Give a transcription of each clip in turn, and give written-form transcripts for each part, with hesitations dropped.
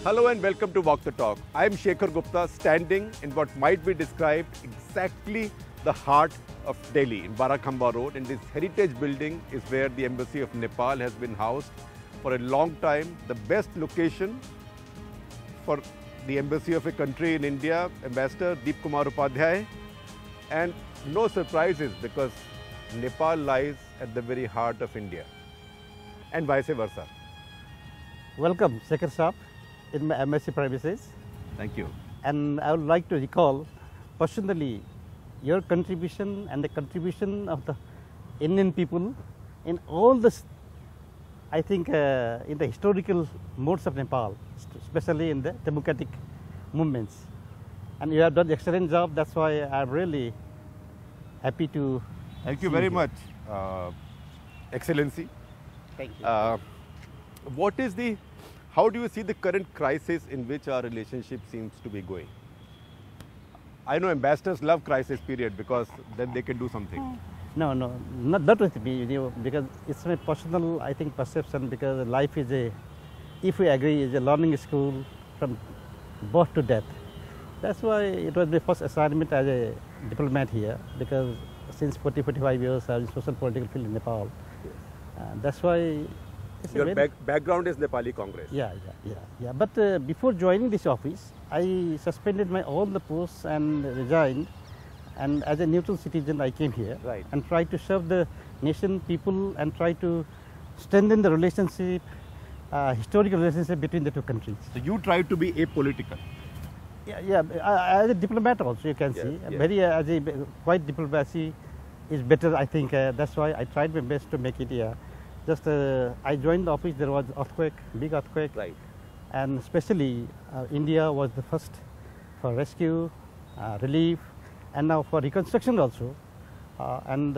Hello and welcome to Walk the Talk. I am Shekhar Gupta, standing in what might be described exactly the heart of Delhi in Barakhamba Road, and this heritage building is where the Embassy of Nepal has been housed for a long time. The best location for the embassy of a country in India, Ambassador Deep Kumar Upadhyay, and no surprises because Nepal lies at the very heart of India and vice versa. Welcome, Shekhar Saab, in my embassy premises. Thank you. And I would like to recall personally your contribution and the contribution of the Indian people in all this, I think, in the historical modes of Nepal, especially in the democratic movements. And you have done an excellent job. That's why I'm really happy to. Thank you very much, Excellency. Thank you. How do you see the current crisis in which our relationship seems to be going? I know ambassadors love crisis period because then they can do something. No, not with me, because it's my personal, I think, perception, because life is if we agree, is a learning school from birth to death. That's why it was my first assignment as a diplomat here, because since 45 years I was in social political field in Nepal. That's why Your background is Nepali Congress. Yeah. But before joining this office, I suspended all the posts and resigned. And as a neutral citizen, I came here and tried to serve the nation, people, and try to strengthen the relationship, historical relationship between the two countries. So you tried to be apolitical. Yeah. As a diplomat also, you can see, quite diplomacy is better, I think. That's why I tried my best to make it here. Just I joined the office, there was earthquake, big earthquake. Right. And especially India was the first for rescue, relief, and now for reconstruction also. And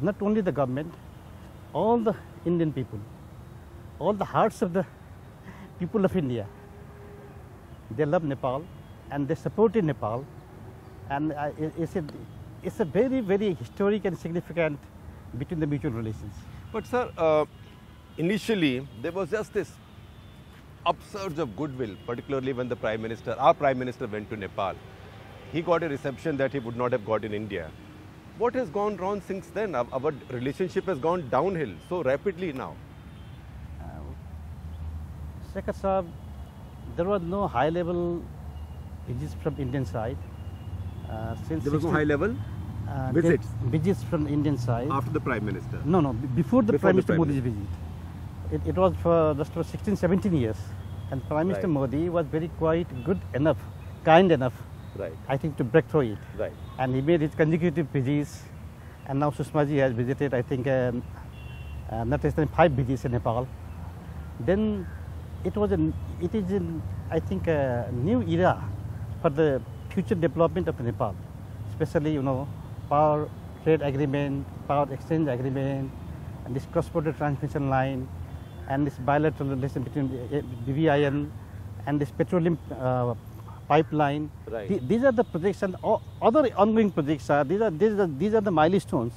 not only the government, all the Indian people, all the hearts of the people of India, they love Nepal and they supported Nepal. And it's a very, very historic and significant between the mutual relations. But sir, initially there was just this upsurge of goodwill, particularly when our Prime Minister went to Nepal. He got a reception that he would not have got in India. What has gone wrong since then? Our relationship has gone downhill so rapidly now. Shekhar Saab, there was no high-level visits from Indian side. There was no high-level visits? Visits from Indian side. After the Prime Minister? No, before the Prime Minister Modi's visit. It was for just for 16, 17 years. And Prime Minister Modi was very quite good enough, kind enough, I think, to break through it. Right. And he made his consecutive visits. And now Sushma ji has visited, I think, not less than 5 visits in Nepal. Then it is, I think, a new era for the future development of Nepal, especially, power trade agreement, power exchange agreement, and this cross-border transmission line, and this bilateral relation between BVIN and this petroleum pipeline. Right. These are the projects, and other ongoing projects are these are the milestones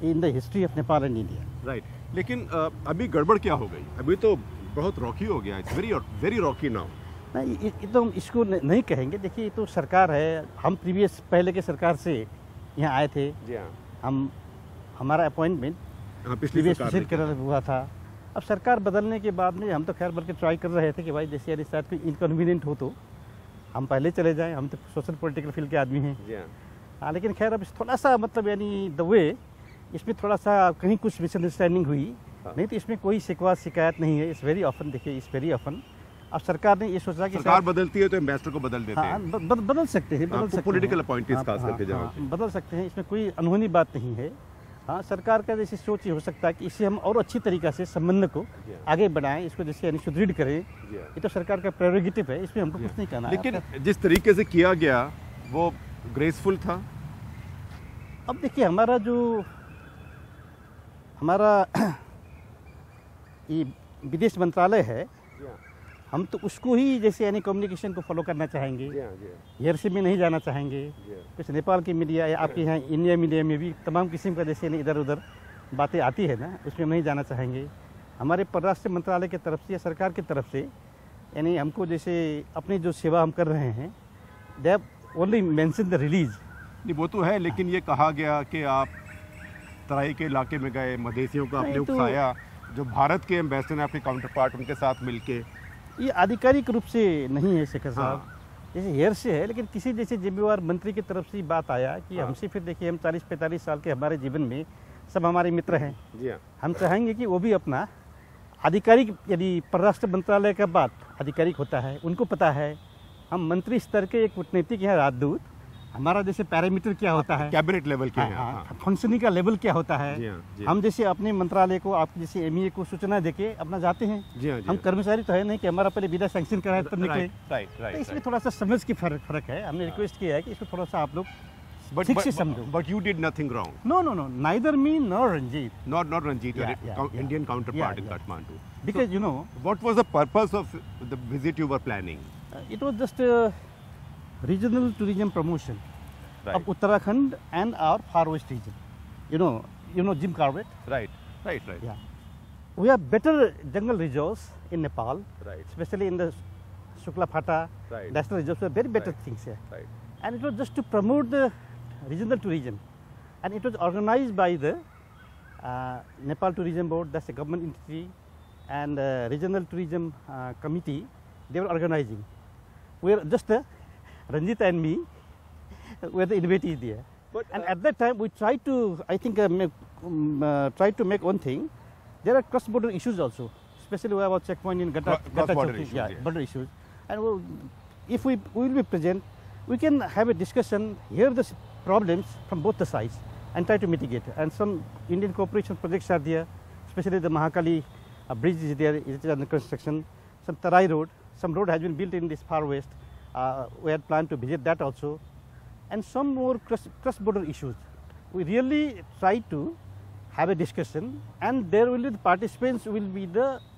in the history of Nepal and India. Right. लेकिन अभी गड़बड़ क्या हो गई? अभी तो बहुत Rocky हो गया. It's very rocky now. नहीं, ये तो हम इसको नहीं कहेंगे. देखिए, ये तो सरकार है. हम पहले के सरकार से यहाँ आए थे. जी हाँ. हमारा अपॉइंटमेंट पिछली सरकार हुआ था. अब सरकार बदलने के बाद में हम तो खैर बल्कि ट्राई कर रहे थे कि भाई जैसे यानी शायद कोई इनकन्वीनियंट हो तो हम पहले चले जाएं. हम तो सोशल पॉलिटिकल फील्ड के आदमी हैं. हाँ, लेकिन खैर अब थोड़ा सा मतलब यानी द वे इसमें थोड़ा सा कहीं कुछ मिसअंडरस्टैंडिंग हुई. नहीं तो इसमें कोई शिकायत नहीं है. It's very often. देखिए, इट्स वेरी ऑफन. अब सरकार ने ये सोचा कि सरकार बदलती है तो एम्बेसडर को बदल देते हैं. बदल सकते हैं, पॉलिटिकल अपॉइंटीज खास करके बदल सकते हैं. इसमें कोई अनहोनी बात नहीं है. हाँ, सरकार का जैसे सोच हो सकता है कि इससे हम और अच्छी तरीक़ा से संबंध को आगे बढ़ाएं, इसको जैसे यानी सुदृढ़ करें. ये तो सरकार का प्रेरोगेटिव है, इसमें हमको कुछ नहीं करना. लेकिन जिस तरीके से किया गया वो ग्रेसफुल था. अब देखिए, हमारा ये विदेश मंत्रालय है, हम तो उसको ही जैसे यानी कम्युनिकेशन को फॉलो करना चाहेंगे. हेयरसे में नहीं जाना चाहेंगे. कुछ नेपाल की मीडिया या आपके यहाँ इंडिया मीडिया में भी तमाम किस्म का जैसे इधर उधर बातें आती है ना, उसमें नहीं जाना चाहेंगे. हमारे परराष्ट्र मंत्रालय की तरफ से या सरकार की तरफ से यानी हमको जैसे अपनी जो सेवा हम कर रहे हैं, they have only mention the release. नहीं वो तो है, लेकिन ये कहा गया कि आप तराई के इलाके में गए, मधेसियों को आपने नहीं तो- उकसाया, जो भारत के एम्बेसडर हैं आपके काउंटर पार्ट, उनके साथ मिलके। ये आधिकारिक रूप से नहीं है शेखर साहब, हाँ। जैसे हेयर से है, लेकिन किसी जैसे जिम्मेवार मंत्री की तरफ से बात आया कि हाँ। हमसे फिर देखिए हम 40-45 साल के हमारे जीवन में सब हमारे मित्र हैं, जी हाँ, हम चाहेंगे कि वो भी अपना आधिकारिक, यदि परराष्ट्र मंत्रालय का बात आधिकारिक होता है, उनको पता है, हम मंत्री स्तर के एक कूटनीतिक हैं राजदूत, हमारा जैसे पैरामीटर क्या होता है, कैबिनेट लेवल के हैं। हाँ, फंक्शनिंग का लेवल क्या होता है, जी हाँ, जी हम जैसे अपने मंत्रालय को, आप जैसे एमईए को सूचना देके अपना जाते हैं। जी हाँ, जी हम हाँ। कर्मचारी तो है नहीं कि हमारा पहले बिना सैंक्शन कराए तब निकले। राइट तो राइट इसमें थोड़ा सा समझ की फर्क है। हमने रिक्वेस्ट किया है कि इसको थोड़ा सा आप लोग ठीक से समझो। But you did nothing wrong, no no no, neither me nor Ranjit, not Ranjit, your Yeah, yeah, Indian yeah. counterpart in Yeah, yeah. Kathmandu. because you know What was the purpose of the visit you were planning? it was just a regional tourism promotion Right, of Uttarakhand and our far west region. You know Jim Corbett. right, right, right, Yeah, we have better jungle reserves in Nepal, right, especially in the Shukla Phata right, national reserves. We have very better Right. things here. right. And it was just to promote the regional tourism, and it was organized by the Nepal Tourism Board, that's a government entity, and regional tourism committee. They were organizing. We were just Ranjit and me were the innovators there. But And at that time, we tried to, I think, try to make one thing. There are cross-border issues also, especially we have a checkpoint in Gata. Cross-border Chowki. issues, Yeah, yes. border issues. And if we will be present, we can have a discussion, hear the problems from both the sides, and try to mitigate. And some Indian cooperation projects are there, especially the Mahakali bridge is there, it is under construction. Some Tarai road, some road has been built in this far west. We had planned to visit that also. And some more cross-border issues. We really try to have a discussion, and there will be the participants will be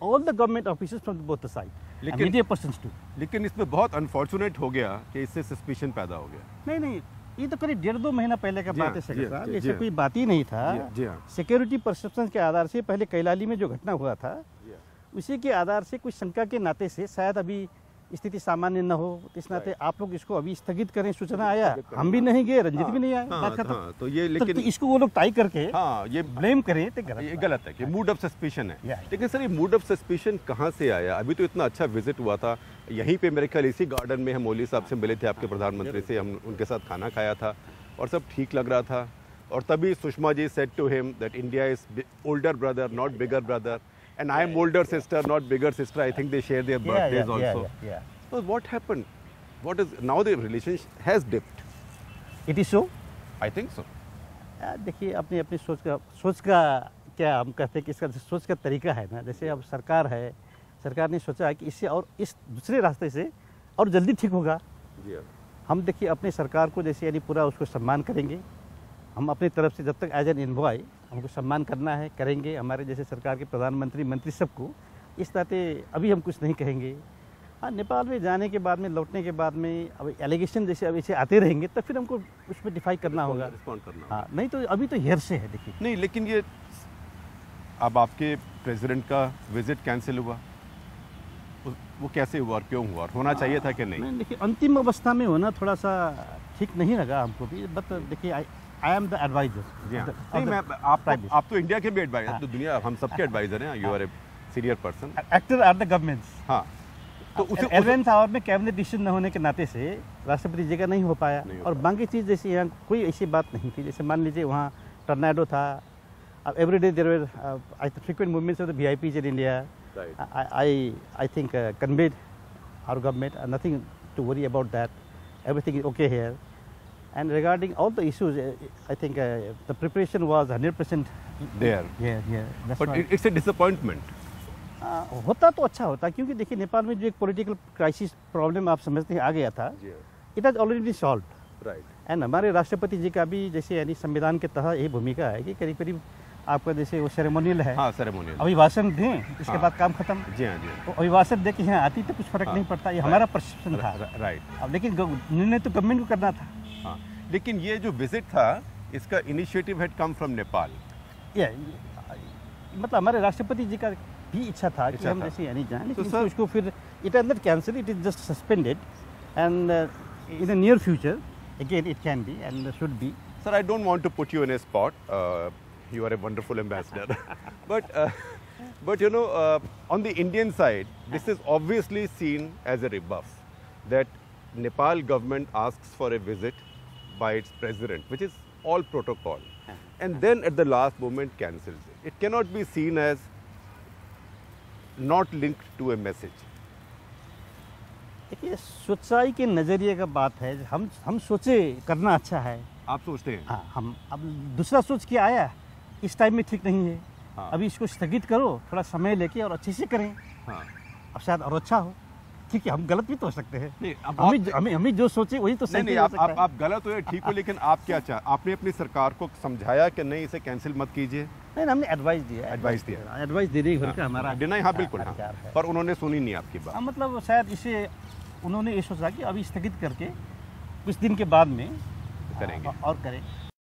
all the government officers from both the sides, and लेकिन- media persons too. लेकिन इसमें बहुत unfortunate हो गया कि इससे suspicion पैदा हो गया। नहीं नहीं, ये तो करीब 1.5-2 महीना पहले का जी बात हाँ, है जी शेखर हाँ, साहब, जी ऐसे हाँ। कोई बात ही नहीं था। जी हाँ, सिक्योरिटी परसेप्शन के आधार से पहले कैलाली में जो घटना हुआ था, जी हाँ। उसी के आधार से कुछ शंका के नाते से शायद अभी स्थिति सामान्य न हो, इस नाते आप लोग इसको अभी स्थगित करें, सूचना आया, हम भी नहीं गए, रंजित भी नहीं आए, बात खत्म। हाँ, तो ये तो लेकिन इसको वो लोग टाई करके हाँ ये ब्लेम करें तो गलत ये बात गलत है कि मूड ऑफ सस्पिशन है। Yeah. लेकिन सर ये मूड ऑफ सस्पिशन कहाँ से आया? अभी तो इतना अच्छा विजिट हुआ था, यहीं पे मेरे ख्याल इसी गार्डन में हम मोली साहब से मिले थे, आपके प्रधानमंत्री से, हम उनके साथ खाना खाया था और सब ठीक लग रहा था। और तभी Sushma ji said to him that India is older brother not bigger brother, and I am older sister not bigger sister. I think they share their birthdays also. So what happened? What is now the relationship has dipped? It is so. I think so. देखिए अपनी अपनी सोच का क्या हम कहते हैं कि इसका सोच का तरीका है ना, जैसे अब सरकार है, सरकार ने सोचा है कि इससे और इस दूसरे रास्ते से और जल्दी ठीक होगा। जी हाँ। हम देखिए अपनी सरकार को जैसे यानी पूरा उसको सम्मान करेंगे, हम अपनी तरफ से जब तक एज एन इन्वॉय हमको सम्मान करना है करेंगे, हमारे जैसे सरकार के प्रधानमंत्री मंत्री सबको, इस नाते अभी हम कुछ नहीं कहेंगे। हाँ, नेपाल में जाने के बाद में, लौटने के बाद में अब एलिगेशन जैसे अब ऐसे आते रहेंगे तब फिर हमको उसमें डिफाई करना होगा। रिस्पॉन्ड करना होगा। हाँ, नहीं तो अभी तो हेयर से है देखिए। नहीं, लेकिन ये अब आपके प्रेसिडेंट का विजिट कैंसिल हुआ, वो कैसे हुआ और क्यों हुआ और होना चाहिए था कि नहीं? देखिए अंतिम अवस्था में होना थोड़ा सा ठीक नहीं लगा हमको भी, बट देखिए आई एम द एडवाइजर। जी हाँ। नहीं, मैं आप तो इंडिया के भी एडवाइजर, तो दुनिया हम सबके एडवाइजर हैं, you are a senior person. Actor are the governments. हाँ, तो उसे एलवेंथ आवर में कैबिनेट डिसीजन न होने के नाते से राष्ट्रपति जी का नहीं हो पाया, नहीं हो और बाकी चीज़ जैसे यहाँ कोई ऐसी बात नहीं थी। जैसे मान लीजिए वहाँ टर्नाडो था, अब everyday there were frequent movements of the VIPs in India. I think conveyed our government, nothing to worry about that. Everything is okay here. And regarding all the issues, I think the preparation was 100% there. Yeah. That's But right. it's a disappointment. होता तो अच्छा होता, क्योंकि देखिए नेपाल में जो एक political crisis problem आप समझते हैं आ गया था, it has already been solved. Right. And हमारे राष्ट्रपति जी का भी जैसे यानी संविधान के तहत यही भूमिका है कि करीब करीब आपका जैसे वो सेरेमोनियल है, हाँ, सेरेमोनियल। अभिभाषण दें, इसके हाँ। बाद काम खत्म। जी हाँ, जी हाँ। तो अभिभाषण दे के यहाँ आती तो कुछ फर्क हाँ। नहीं पड़ता, ये हमारा परसेप्शन था। राइट। अब लेकिन निर्णय तो गवर्नमेंट को करना था। हाँ, लेकिन ये जो विजिट था, इसका initiative had come from Nepal. ये मतलब हमारे राष्ट्रपति जी का भी इच्छा था कि हम था। जैसे यानी जाएं, लेकिन सर- इसको फिर it is not cancel, it is just suspended and in the near future again it can be and should be. Sir, I don't want to put you in a spot. You are a wonderful ambassador. but you know, on the Indian side, this is obviously seen as a rebuff that Nepal government asks for a visit by its president, which is all protocol, and then at the last moment cancels it. It cannot be seen as not linked to a message. देखिए सच्चाई के नज़रिए का बात है, हम सोचे करना अच्छा है, आप सोचते हैं? हाँ हम अब दूसरा सोच के आया इस टाइम में ठीक नहीं है, हाँ। अभी इसको स्थगित करो, थोड़ा समय लेके और अच्छे से करें, हाँ। अब शायद और अच्छा हो. ठीक है, हम गलत भी तो हो सकते हैं, नहीं, अब हमें जो सोचे वही तो सही नहीं, हो सकता है. आप गलत हो या ठीक हो, लेकिन आप क्या आपने अपनी सरकार को समझाया कि नहीं इसे कैंसिल मत कीजिए? नहीं, हमने एडवाइस दिया, एडवाइस देने भर का हमारा डिनाई, हाँ बिल्कुल, हाँ, अधिकार है. पर उन्होंने सुनी नहीं आपकी बात. हाँ, मतलब शायद इसे उन्होंने ये सोचा कि अभी स्थगित करके कुछ दिन के बाद में करेंगे. और करें.